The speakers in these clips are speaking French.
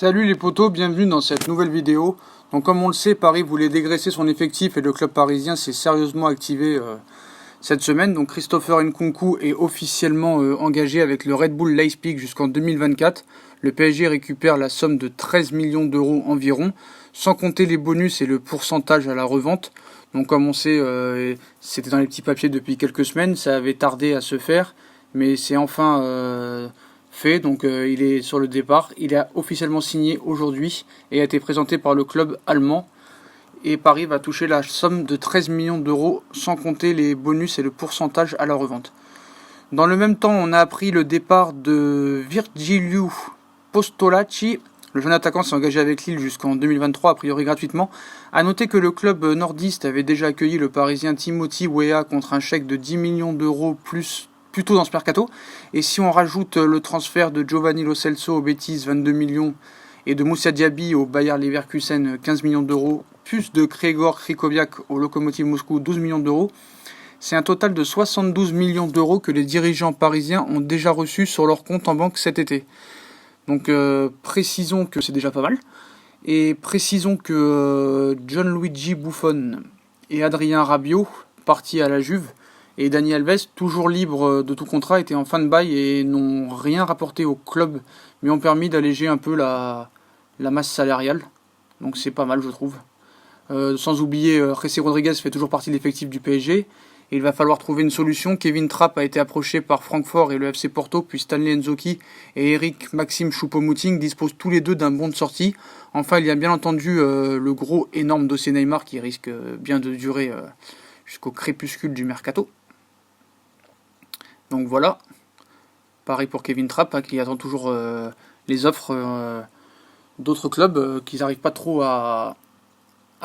Salut les potos, bienvenue dans cette nouvelle vidéo. Donc comme on le sait, Paris voulait dégraisser son effectif et le club parisien s'est sérieusement activé cette semaine. Donc Christopher Nkunku est officiellement engagé avec le Red Bull Leipzig jusqu'en 2024. Le PSG récupère la somme de 13 millions d'euros environ, sans compter les bonus et le pourcentage à la revente. Donc comme on sait, c'était dans les petits papiers depuis quelques semaines, ça avait tardé à se faire, mais c'est enfin fait, donc il est sur le départ. Il a officiellement signé aujourd'hui et a été présenté par le club allemand. Et Paris va toucher la somme de 13 millions d'euros, sans compter les bonus et le pourcentage à la revente. Dans le même temps, on a appris le départ de Virgiliu Postolacci. Le jeune attaquant s'est engagé avec Lille jusqu'en 2023, a priori gratuitement. A noter que le club nordiste avait déjà accueilli le Parisien Timothy Weah contre un chèque de 10 millions d'euros plus tôt dans ce mercato. Et si on rajoute le transfert de Giovanni Lo Celso au Betis, 22 millions, et de Moussa Diaby au Bayer Leverkusen, 15 millions d'euros, plus de Gregor Krychowiak au Lokomotiv Moscou, 12 millions d'euros, c'est un total de 72 millions d'euros que les dirigeants parisiens ont déjà reçus sur leur compte en banque cet été. Donc précisons que c'est déjà pas mal. Et précisons que Gianluigi Buffon et Adrien Rabiot, partis à la Juve, et Dani Alves, toujours libres de tout contrat, étaient en fin de bail et n'ont rien rapporté au club, mais ont permis d'alléger un peu la masse salariale. Donc c'est pas mal, je trouve. Sans oublier, Jessé Rodriguez fait toujours partie de l'effectif du PSG. Et il va falloir trouver une solution. Kevin Trapp a été approché par Francfort et le FC Porto, puis Stanley Nzonzi et Eric Maxime Choupo-Moting disposent tous les deux d'un bon de sortie. Enfin, il y a bien entendu le gros énorme dossier Neymar qui risque bien de durer jusqu'au crépuscule du mercato. Donc voilà, pareil pour Kevin Trapp qui attend toujours les offres d'autres clubs qui n'arrivent pas trop à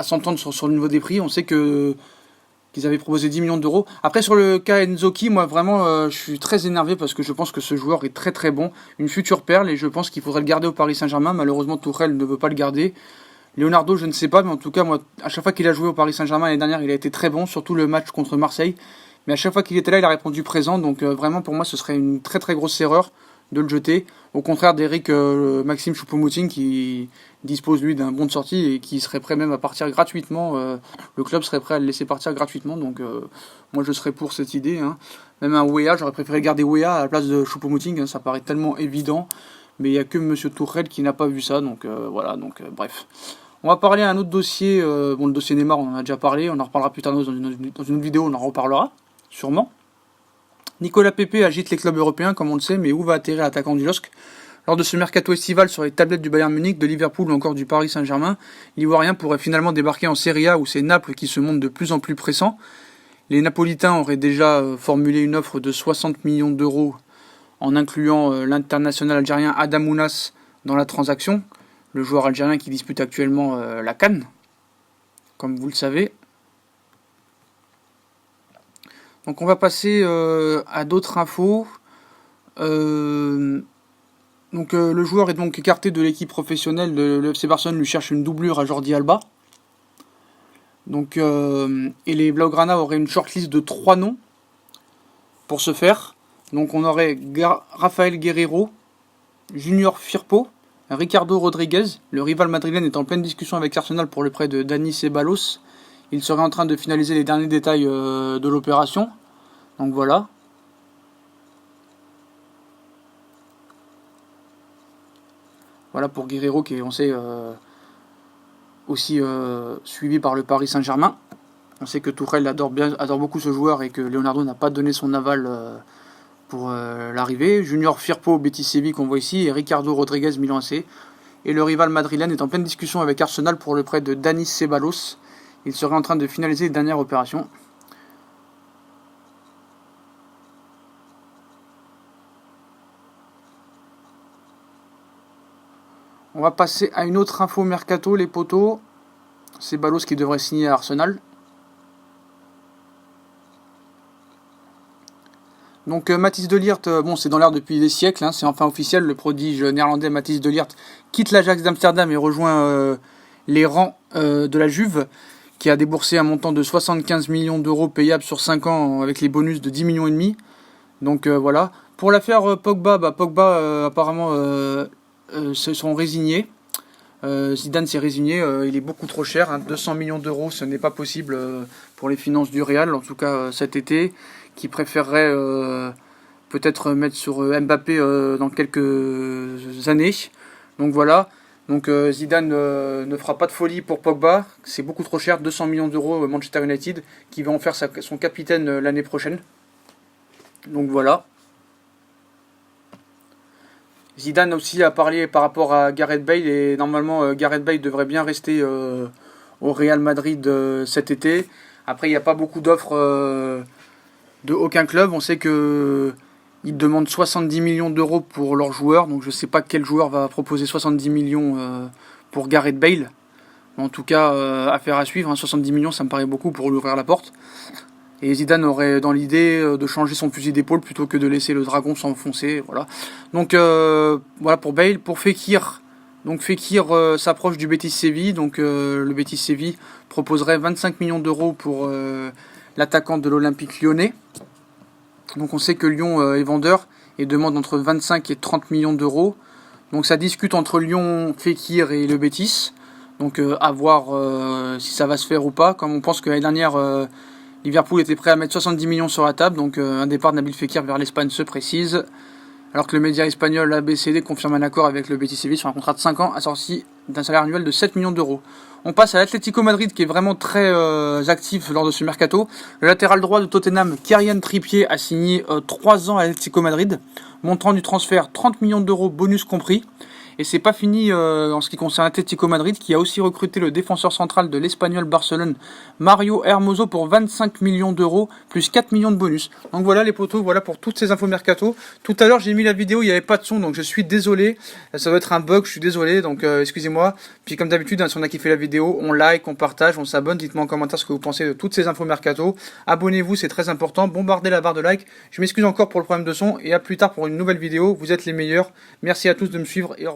s'entendre sur le niveau des prix. On sait qu'ils avaient proposé 10 millions d'euros. Après sur le cas Nzonzi, moi vraiment je suis très énervé parce que je pense que ce joueur est très très bon, une future perle, et je pense qu'il faudrait le garder au Paris Saint-Germain. Malheureusement Tuchel ne veut pas le garder. Leonardo, je ne sais pas, mais en tout cas moi à chaque fois qu'il a joué au Paris Saint-Germain l'année dernière, il a été très bon, surtout le match contre Marseille. Mais à chaque fois qu'il était là, il a répondu présent. Donc vraiment, pour moi, ce serait une très très grosse erreur de le jeter. Au contraire d'Eric Maxime Choupo-Moting qui dispose lui d'un bon de sortie et qui serait prêt même à partir gratuitement. Le club serait prêt à le laisser partir gratuitement. Donc moi, je serais pour cette idée. Même un Weah, j'aurais préféré garder Weah à la place de Choupo-Moting. Ça paraît tellement évident. Mais il n'y a que Monsieur Tourelle qui n'a pas vu ça. Donc voilà, bref. On va parler à un autre dossier. Le dossier Neymar, on en a déjà parlé. On en reparlera plus tard dans une autre vidéo, on en reparlera. Sûrement. Nicolas Pepe agite les clubs européens, comme on le sait, mais où va atterrir l'attaquant du LOSC? Lors de ce mercato estival sur les tablettes du Bayern Munich, de Liverpool ou encore du Paris Saint-Germain, l'Ivoirien pourrait finalement débarquer en Serie A où c'est Naples qui se montre de plus en plus pressant. Les Napolitains auraient déjà formulé une offre de 60 millions d'euros en incluant l'international algérien Adam Ounas dans la transaction, le joueur algérien qui dispute actuellement la CAN, comme vous le savez. Donc on va passer à d'autres infos. Le joueur est donc écarté de l'équipe professionnelle de l'FC Barcelone, lui cherche une doublure à Jordi Alba. Et les Blaugrana auraient une shortlist de 3 noms pour ce faire. Donc on aurait Rafael Guerreiro, Junior Firpo, Ricardo Rodriguez. Le rival madrilène est en pleine discussion avec Arsenal pour le prêt de Dani Ceballos. Il serait en train de finaliser les derniers détails de l'opération. Donc voilà. Voilà pour Guerreiro qui est, on sait, aussi suivi par le Paris Saint-Germain. On sait que Tuchel adore beaucoup ce joueur et que Leonardo n'a pas donné son aval pour l'arrivée. Junior Firpo, Betis Séville qu'on voit ici, et Ricardo Rodriguez, Milan AC. Et le rival madrilène est en pleine discussion avec Arsenal pour le prêt de Dani Ceballos. Il serait en train de finaliser les dernières opérations. On va passer à une autre info mercato, les potos. Ceballos qui devrait signer à Arsenal. Donc Matthijs de Ligt, c'est dans l'air depuis des siècles, c'est enfin officiel, le prodige néerlandais Matthijs de Ligt quitte l'Ajax d'Amsterdam et rejoint les rangs de la Juve, qui a déboursé un montant de 75 millions d'euros payables sur 5 ans avec les bonus de 10 millions et demi. Donc voilà. Pour l'affaire Pogba, Pogba apparemment se sont résignés. Zidane s'est résigné, il est beaucoup trop cher, hein, 200 millions d'euros, ce n'est pas possible pour les finances du Real, en tout cas cet été, qui préférerait peut-être mettre sur Mbappé dans quelques années. Donc voilà, donc Zidane ne fera pas de folie pour Pogba, c'est beaucoup trop cher, 200 millions d'euros Manchester United, qui va en faire son capitaine l'année prochaine. Donc voilà. Zidane aussi a parlé par rapport à Gareth Bale et normalement Gareth Bale devrait bien rester au Real Madrid cet été. Après il n'y a pas beaucoup d'offres de aucun club. On sait que ils demandent 70 millions d'euros pour leurs joueurs, donc je ne sais pas quel joueur va proposer 70 millions pour Gareth Bale. En tout cas, affaire à suivre, hein, 70 millions ça me paraît beaucoup pour lui ouvrir la porte. Et Zidane aurait dans l'idée de changer son fusil d'épaule plutôt que de laisser le dragon s'enfoncer. Voilà. Donc voilà pour Bale. Pour Fekir, donc Fekir s'approche du Betis Séville. Donc le Betis Séville proposerait 25 millions d'euros pour l'attaquant de l'Olympique lyonnais. Donc on sait que Lyon est vendeur et demande entre 25 et 30 millions d'euros. Donc ça discute entre Lyon, Fekir et le Betis. Donc à voir si ça va se faire ou pas. Comme on pense que l'année dernière Liverpool était prêt à mettre 70 millions sur la table, donc un départ de Nabil Fekir vers l'Espagne se précise. Alors que le média espagnol ABCD confirme un accord avec le Betis Séville sur un contrat de 5 ans assorti d'un salaire annuel de 7 millions d'euros. On passe à l'Atlético Madrid qui est vraiment très actif lors de ce mercato. Le latéral droit de Tottenham, Kieran Trippier, a signé 3 ans à l'Atlético Madrid. Montant du transfert 30 millions d'euros bonus compris. Et c'est pas fini en ce qui concerne Atlético Madrid qui a aussi recruté le défenseur central de l'Espagnol Barcelone, Mario Hermoso, pour 25 millions d'euros plus 4 millions de bonus. Donc voilà les potos, voilà pour toutes ces infos mercato. Tout à l'heure j'ai mis la vidéo, il n'y avait pas de son donc je suis désolé. Ça doit être un bug, je suis désolé donc excusez-moi. Puis comme d'habitude, hein, si on a kiffé la vidéo, on like, on partage, on s'abonne. Dites-moi en commentaire ce que vous pensez de toutes ces infos mercato. Abonnez-vous, c'est très important. Bombardez la barre de like. Je m'excuse encore pour le problème de son et à plus tard pour une nouvelle vidéo. Vous êtes les meilleurs. Merci à tous de me suivre et au revoir.